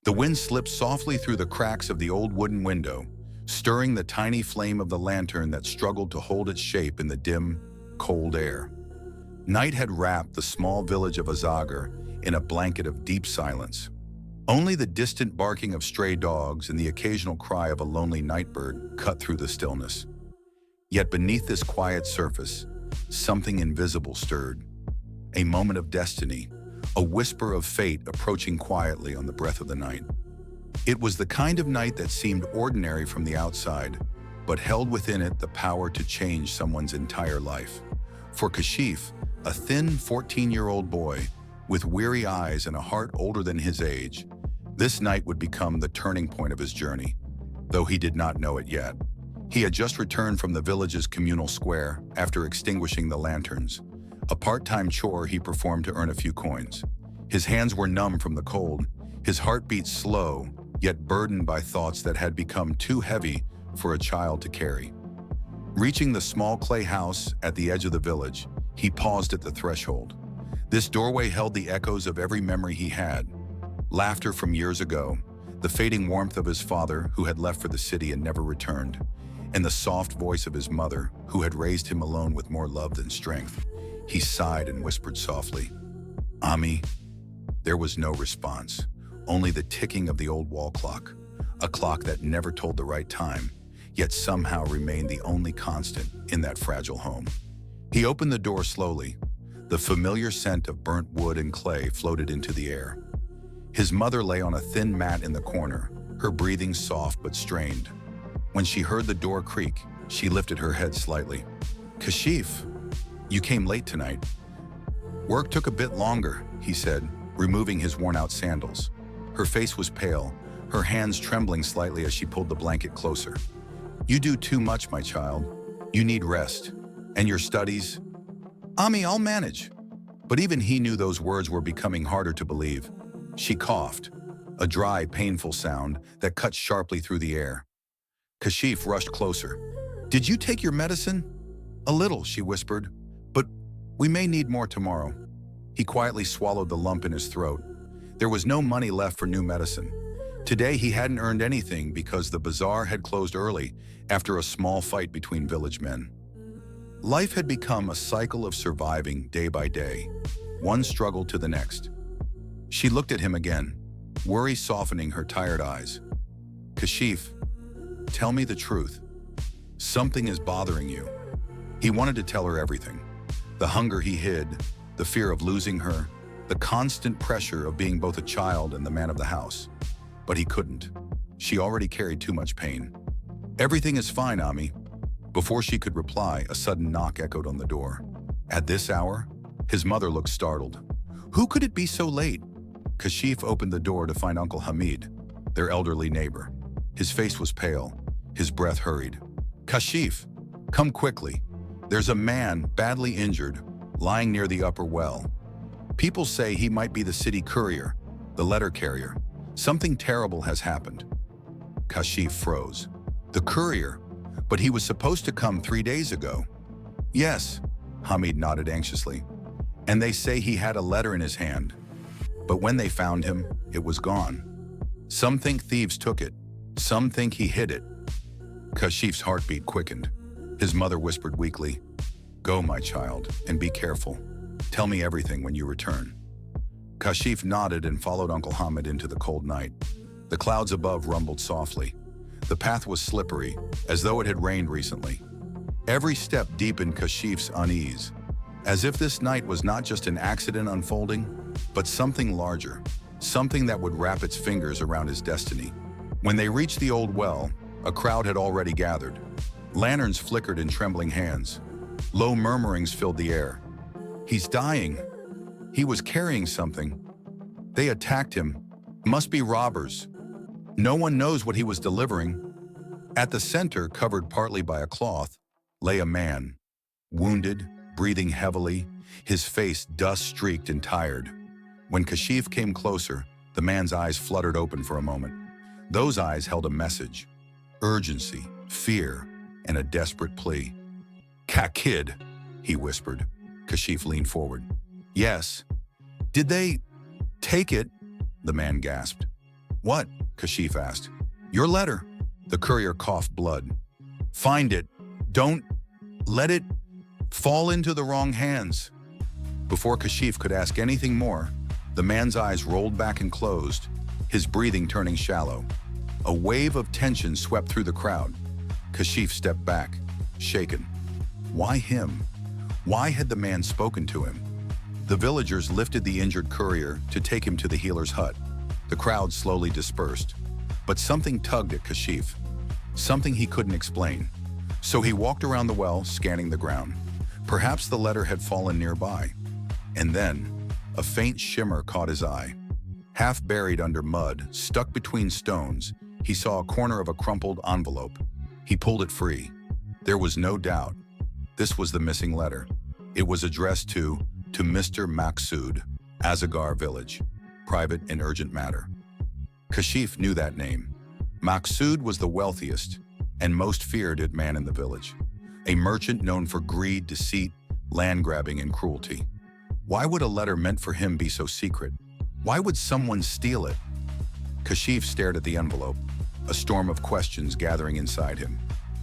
The wind slipped softly through the cracks of the old wooden window, stirring the tiny flame of the lantern that struggled to hold its shape in the dim, cold air. Night had wrapped the small village of Azagar in a blanket of deep silence. Only the distant barking of stray dogs and the occasional cry of a lonely nightbird cut through the stillness. Yet beneath this quiet surface, something invisible stirred. A moment of destiny, a whisper of fate approaching quietly on the breath of the night. It was the kind of night that seemed ordinary from the outside, but held within it the power to change someone's entire life. For Kashif, a thin 14-year-old boy with weary eyes and a heart older than his age, this night would become the turning point of his journey, though he did not know it yet. He had just returned from the village's communal square after extinguishing the lanterns, a part-time chore he performed to earn a few coins. His hands were numb from the cold, his heartbeat slow, yet burdened by thoughts that had become too heavy for a child to carry. Reaching the small clay house at the edge of the village, he paused at the threshold. This doorway held the echoes of every memory he had. Laughter from years ago, the fading warmth of his father who had left for the city and never returned, and the soft voice of his mother who had raised him alone with more love than strength. He sighed and whispered softly, "Ami." There was no response, only the ticking of the old wall clock, a clock that never told the right time, yet somehow remained the only constant in that fragile home. He opened the door slowly. The familiar scent of burnt wood and clay floated into the air. His mother lay on a thin mat in the corner, her breathing soft but strained. When she heard the door creak, she lifted her head slightly. "Kashif, you came late tonight." "Work took a bit longer," he said, removing his worn-out sandals. Her face was pale, her hands trembling slightly as she pulled the blanket closer. "You do too much, my child. You need rest. And your studies?" "Ami, I'll manage." But even he knew those words were becoming harder to believe. She coughed, a dry, painful sound that cut sharply through the air. Kashif rushed closer. "Did you take your medicine?" "A little," she whispered, "but we may need more tomorrow." He quietly swallowed the lump in his throat. There was no money left for new medicine. Today he hadn't earned anything because the bazaar had closed early after a small fight between village men. Life had become a cycle of surviving day by day, one struggle to the next. She looked at him again, worry softening her tired eyes. "Kashif, tell me the truth. Something is bothering you." He wanted to tell her everything. The hunger he hid, the fear of losing her, the constant pressure of being both a child and the man of the house. But he couldn't. She already carried too much pain. "Everything is fine, Ami." Before she could reply, a sudden knock echoed on the door. At this hour, his mother looked startled. Who could it be so late? Kashif opened the door to find Uncle Hamid, their elderly neighbor. His face was pale, his breath hurried. "Kashif, come quickly. There's a man, badly injured, lying near the upper well. People say he might be the city courier, the letter carrier. Something terrible has happened." Kashif froze. "The courier? But he was supposed to come 3 days ago." "Yes," Hamid nodded anxiously. "And they say he had a letter in his hand. But when they found him, it was gone. Some think thieves took it. Some think he hid it." Kashif's heartbeat quickened. His mother whispered weakly, "Go, my child, and be careful. Tell me everything when you return." Kashif nodded and followed Uncle Hamid into the cold night. The clouds above rumbled softly. The path was slippery, as though it had rained recently. Every step deepened Kashif's unease, as if this night was not just an accident unfolding, but something larger, something that would wrap its fingers around his destiny. When they reached the old well, a crowd had already gathered. Lanterns flickered in trembling hands. Low murmurings filled the air. "He's dying. He was carrying something. They attacked him. Must be robbers. No one knows what he was delivering." At the center, covered partly by a cloth, lay a man, wounded, breathing heavily, his face dust-streaked and tired. When Kashif came closer, the man's eyes fluttered open for a moment. Those eyes held a message: urgency, fear, and a desperate plea. "Kid," he whispered. Kashif leaned forward. "Yes." "Did they take it?" the man gasped. What? Kashif asked. Your letter. The courier coughed blood. Find it. Don't let it fall into the wrong hands. Before Kashif could ask anything more, the man's eyes rolled back and closed, his breathing turning shallow. A wave of tension swept through the crowd. Kashif stepped back, shaken. Why him? Why had the man spoken to him? The villagers lifted the injured courier to take him to the healer's hut. The crowd slowly dispersed, but something tugged at Kashif, something he couldn't explain. So he walked around the well, scanning the ground. Perhaps the letter had fallen nearby. And then, a faint shimmer caught his eye. Half buried under mud, stuck between stones, he saw a corner of a crumpled envelope. He pulled it free. There was no doubt. This was the missing letter. It was addressed to Mr. Maqsood, Azagar Village. Private and urgent matter. Kashif knew that name. Maqsood was the wealthiest and most feared man in the village. A merchant known for greed, deceit, land grabbing, and cruelty. Why would a letter meant for him be so secret? Why would someone steal it? Kashif stared at the envelope, a storm of questions gathering inside him.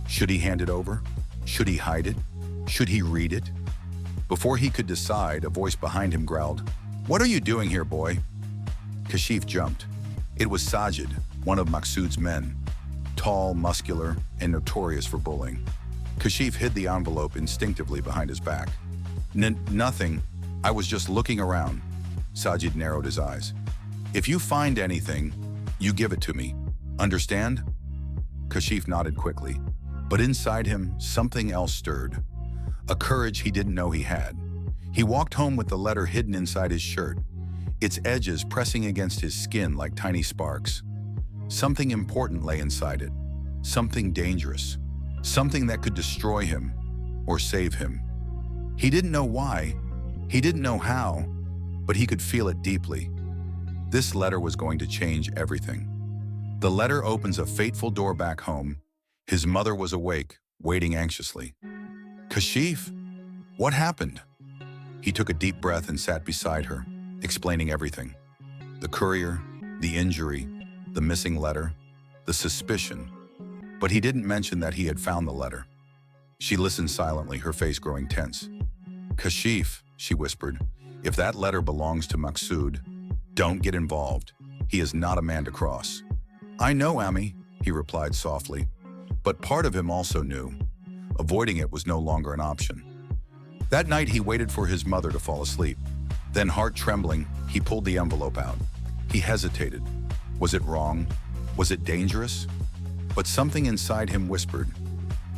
Should he hand it over? Should he hide it? Should he read it? Before he could decide, a voice behind him growled, "What are you doing here, boy?" Kashif jumped. It was Sajid, one of Maqsood's men, tall, muscular, and notorious for bullying. Kashif hid the envelope instinctively behind his back. Nothing. I was just looking around." Sajid narrowed his eyes. "If you find anything, you give it to me. Understand?" Kashif nodded quickly, but inside him, something else stirred. A courage he didn't know he had. He walked home with the letter hidden inside his shirt, its edges pressing against his skin like tiny sparks. Something important lay inside it. Something dangerous. Something that could destroy him or save him. He didn't know why. He didn't know how, but he could feel it deeply. This letter was going to change everything. The letter opens a fateful door back home. His mother was awake, waiting anxiously. "Kashif, what happened?" He took a deep breath and sat beside her, explaining everything. The courier, the injury, the missing letter, the suspicion. But he didn't mention that he had found the letter. She listened silently, her face growing tense. "Kashif," she whispered, "if that letter belongs to Maqsood, don't get involved. He is not a man to cross." "I know, Ami," he replied softly, but part of him also knew. Avoiding it was no longer an option. That night he waited for his mother to fall asleep. Then, heart trembling, he pulled the envelope out. He hesitated. Was it wrong? Was it dangerous? But something inside him whispered,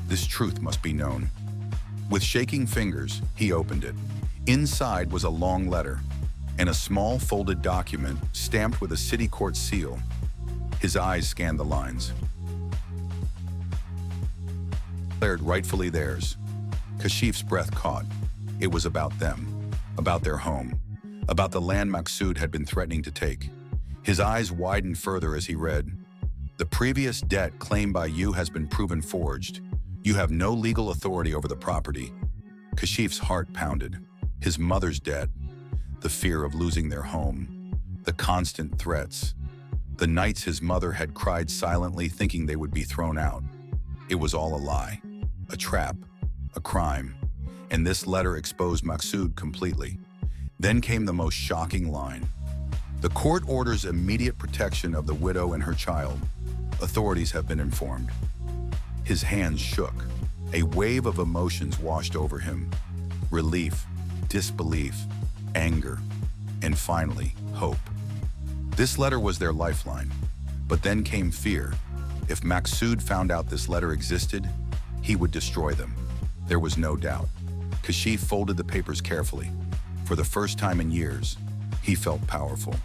this truth must be known. With shaking fingers, he opened it. Inside was a long letter and a small folded document stamped with a city court seal. His eyes scanned the lines. Declared rightfully theirs. Kashif's breath caught. It was about them, about their home, about the land Maqsood had been threatening to take. His eyes widened further as he read, "The previous debt claimed by you has been proven forged. You have no legal authority over the property." Kashif's heart pounded. His mother's debt, the fear of losing their home, the constant threats, the nights his mother had cried silently thinking they would be thrown out. It was all a lie, a trap, a crime, and this letter exposed Maqsood completely. Then came the most shocking line. "The court orders immediate protection of the widow and her child. Authorities have been informed." His hands shook. A wave of emotions washed over him. Relief, disbelief, anger, and finally, hope. This letter was their lifeline. But then came fear. If Maqsood found out this letter existed, he would destroy them. There was no doubt. Kashif folded the papers carefully. For the first time in years, he felt powerful.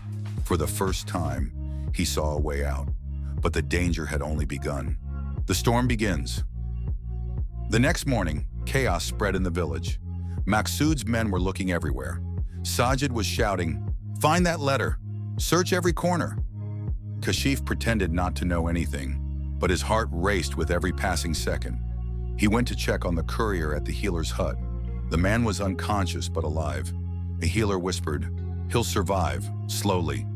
For the first time, he saw a way out. But the danger had only begun. The storm begins. The next morning, chaos spread in the village. Maqsood's men were looking everywhere. Sajid was shouting, "Find that letter! Search every corner!" Kashif pretended not to know anything, but his heart raced with every passing second. He went to check on the courier at the healer's hut. The man was unconscious but alive. A healer whispered, "He'll survive, slowly."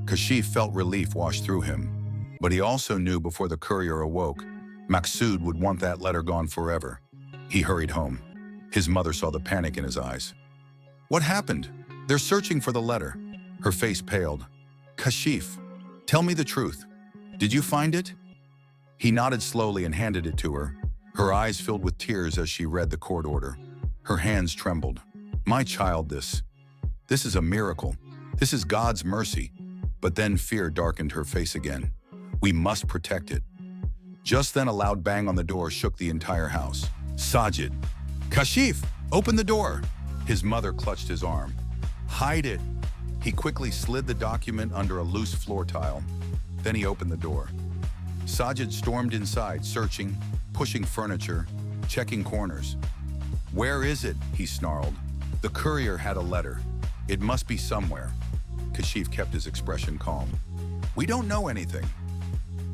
Kashif felt relief wash through him, but he also knew before the courier awoke, Maksud would want that letter gone forever. He hurried home. His mother saw the panic in his eyes. "What happened? They're searching for the letter." Her face paled. "Kashif, tell me the truth. Did you find it?" He nodded slowly and handed it to her. Her eyes filled with tears as she read the court order. Her hands trembled. "My child, this is a miracle. This is God's mercy." But then fear darkened her face again. "We must protect it." Just then a loud bang on the door shook the entire house. "Sajid! Kashif, open the door!" His mother clutched his arm. "Hide it!" He quickly slid the document under a loose floor tile. Then he opened the door. Sajid stormed inside, searching, pushing furniture, checking corners. "Where is it?" he snarled. "The courier had a letter. It must be somewhere." Kashif kept his expression calm. "We don't know anything."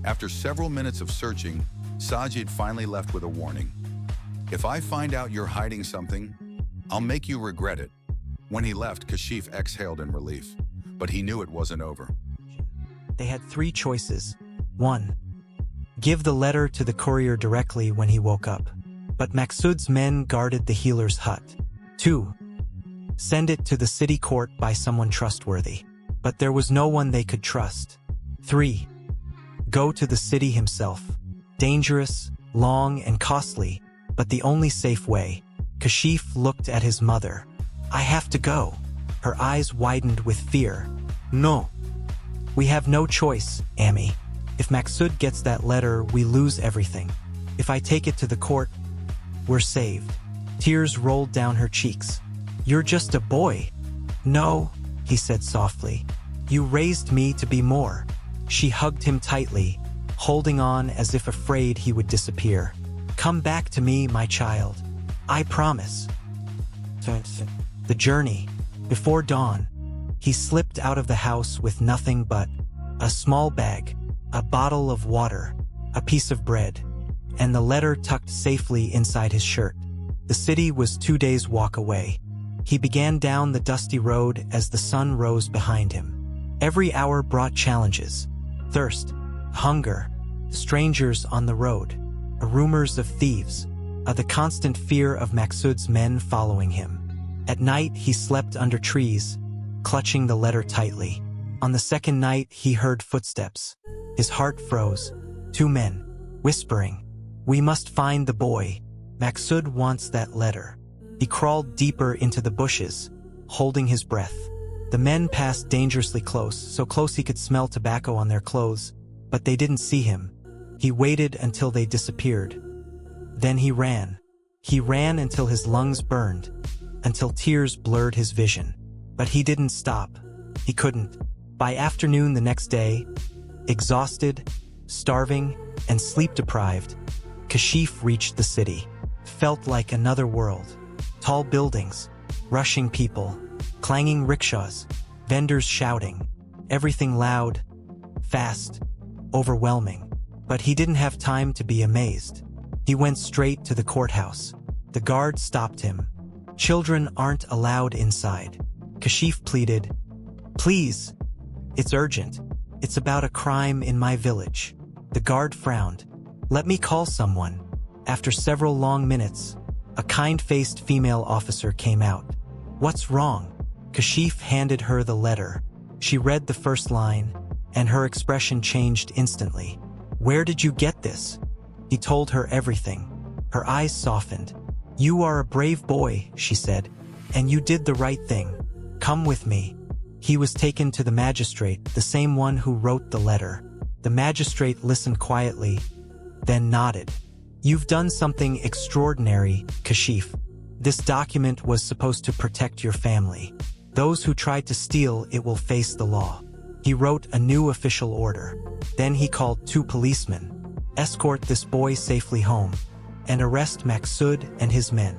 After several minutes of searching, Sajid finally left with a warning. "If I find out you're hiding something, I'll make you regret it." When he left, Kashif exhaled in relief, but he knew it wasn't over. They had three choices. 1. Give the letter to the courier directly when he woke up, but Maksud's men guarded the healer's hut. 2. Send it to the city court by someone trustworthy, but there was no one they could trust. 3. Go to the city himself. Dangerous, long, and costly, but the only safe way. Kashif looked at his mother. "I have to go." Her eyes widened with fear. "No. We have no choice, Ammi. If Maksud gets that letter, we lose everything. If I take it to the court, we're saved." Tears rolled down her cheeks. "You're just a boy." "No," he said softly. "You raised me to be more." She hugged him tightly, holding on as if afraid he would disappear. "Come back to me, my child. I promise." The journey. Before dawn, he slipped out of the house with nothing but a small bag, a bottle of water, a piece of bread, and the letter tucked safely inside his shirt. The city was 2 days' walk away. He began down the dusty road as the sun rose behind him. Every hour brought challenges: thirst, hunger, strangers on the road, rumors of thieves, the constant fear of Maksud's men following him. At night, he slept under trees, clutching the letter tightly. On the second night, he heard footsteps. His heart froze. 2 men, whispering, "We must find the boy. Maksud wants that letter." He crawled deeper into the bushes, holding his breath. The men passed dangerously close, so close he could smell tobacco on their clothes, but they didn't see him. He waited until they disappeared. Then he ran. He ran until his lungs burned, until tears blurred his vision. But he didn't stop. He couldn't. By afternoon the next day, exhausted, starving, and sleep-deprived, Kashif reached the city. Felt like another world. Tall buildings, rushing people, clanging rickshaws, vendors shouting, everything loud, fast, overwhelming. But he didn't have time to be amazed. He went straight to the courthouse. The guard stopped him. "Children aren't allowed inside." Kashif pleaded, "Please, it's urgent. It's about a crime in my village." The guard frowned. "Let me call someone." After several long minutes, a kind-faced female officer came out. "What's wrong?" Kashif handed her the letter. She read the first line, and her expression changed instantly. "Where did you get this?" He told her everything. Her eyes softened. "You are a brave boy," she said, "and you did the right thing. Come with me." He was taken to the magistrate, the same one who wrote the letter. The magistrate listened quietly, then nodded. "You've done something extraordinary, Kashif. This document was supposed to protect your family. Those who tried to steal it will face the law." He wrote a new official order. Then he called 2 policemen. "Escort this boy safely home, and arrest Maksud and his men."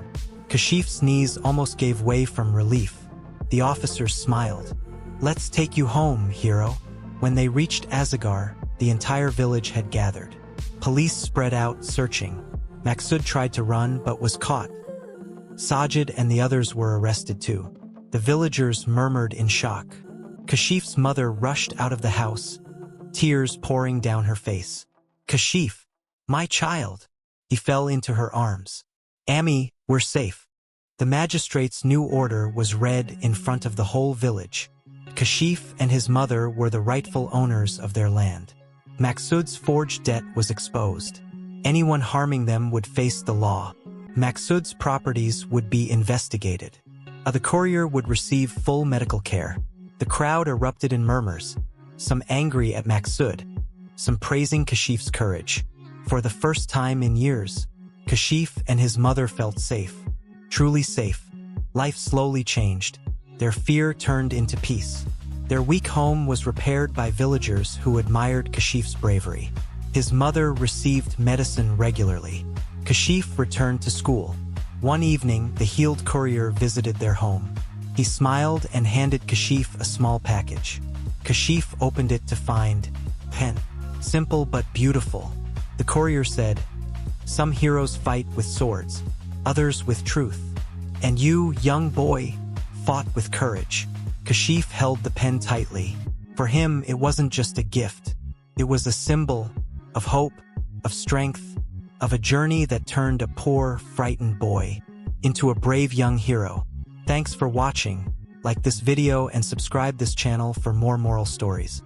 Kashif's knees almost gave way from relief. The officers smiled. "Let's take you home, hero." When they reached Azagar, the entire village had gathered. Police spread out, searching. Maksud tried to run but was caught. Sajid and the others were arrested too. The villagers murmured in shock. Kashif's mother rushed out of the house, tears pouring down her face. "Kashif, my child." He fell into her arms. "Ami, we're safe." The magistrate's new order was read in front of the whole village. Kashif and his mother were the rightful owners of their land. Maksud's forged debt was exposed. Anyone harming them would face the law. Maksud's properties would be investigated. The courier would receive full medical care. The crowd erupted in murmurs, some angry at Maksud, some praising Kashif's courage. For the first time in years, Kashif and his mother felt safe, truly safe. Life slowly changed. Their fear turned into peace. Their weak home was repaired by villagers who admired Kashif's bravery. His mother received medicine regularly. Kashif returned to school. One evening, the healed courier visited their home. He smiled and handed Kashif a small package. Kashif opened it to find pen. Simple but beautiful. The courier said, "Some heroes fight with swords, others with truth. And you, young boy, fought with courage." Kashif held the pen tightly. For him, it wasn't just a gift. It was a symbol of hope, of strength, of a journey that turned a poor, frightened boy into a brave young hero. Thanks for watching. Like this video and subscribe this channel for more moral stories.